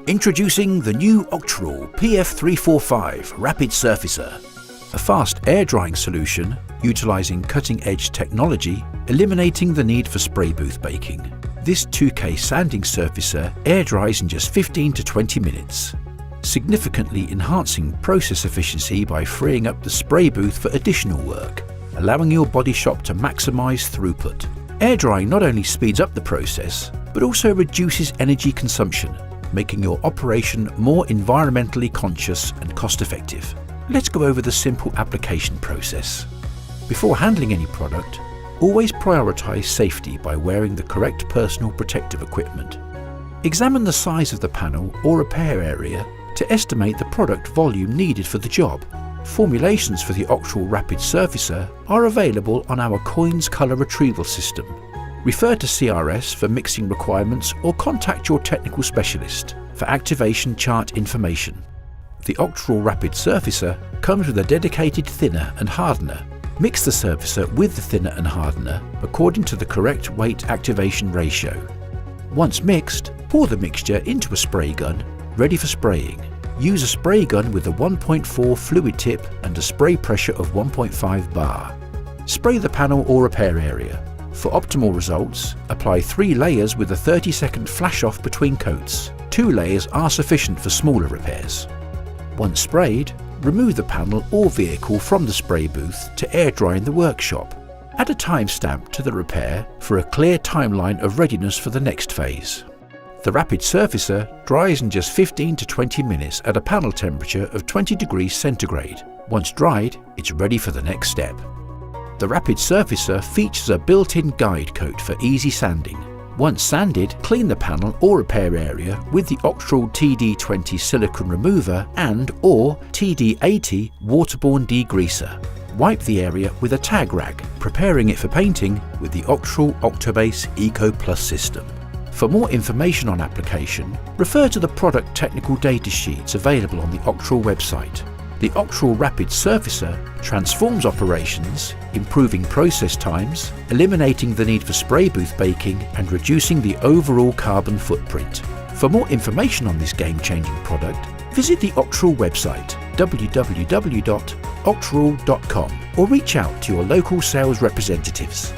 Introducing the new Octoral PF345 Rapid Surfacer, a fast air drying solution utilising cutting-edge technology, eliminating the need for spray booth baking. This 2K sanding surfacer air dries in just 15 to 20 minutes, significantly enhancing process efficiency by freeing up the spray booth for additional work, allowing your body shop to maximise throughput. Air drying not only speeds up the process, but also reduces energy consumption, making your operation more environmentally conscious and cost-effective. Let's go over the simple application process. Before handling any product, always prioritise safety by wearing the correct personal protective equipment. Examine the size of the panel or repair area to estimate the product volume needed for the job. Formulations for the Octoral Rapid Surfacer are available on our coins colour retrieval system. Refer to CRS for mixing requirements or contact your technical specialist for activation chart information. The Octoral Rapid Surfacer comes with a dedicated thinner and hardener. Mix the surfacer with the thinner and hardener according to the correct weight activation ratio. Once mixed, pour the mixture into a spray gun, ready for spraying. Use a spray gun with a 1.4 fluid tip and a spray pressure of 1.5 bar. Spray the panel or repair area. For optimal results, apply 3 layers with a 30-second flash off between coats. 2 layers are sufficient for smaller repairs. Once sprayed, remove the panel or vehicle from the spray booth to air dry in the workshop. Add a timestamp to the repair for a clear timeline of readiness for the next phase. The Rapid Surfacer dries in just 15 to 20 minutes at a panel temperature of 20 degrees centigrade. Once dried, it's ready for the next step. The Rapid Surfacer features a built-in guide coat for easy sanding. Once sanded, clean the panel or repair area with the Octoral TD20 silicone remover and/or TD80 waterborne degreaser. Wipe the area with a tag rag, preparing it for painting with the Octoral Octobase Eco Plus system. For more information on application, refer to the product technical data sheets available on the Octoral website. The Octoral Rapid Surfacer transforms operations, improving process times, eliminating the need for spray booth baking and reducing the overall carbon footprint. For more information on this game-changing product, visit the Octoral website www.octoral.com or reach out to your local sales representatives.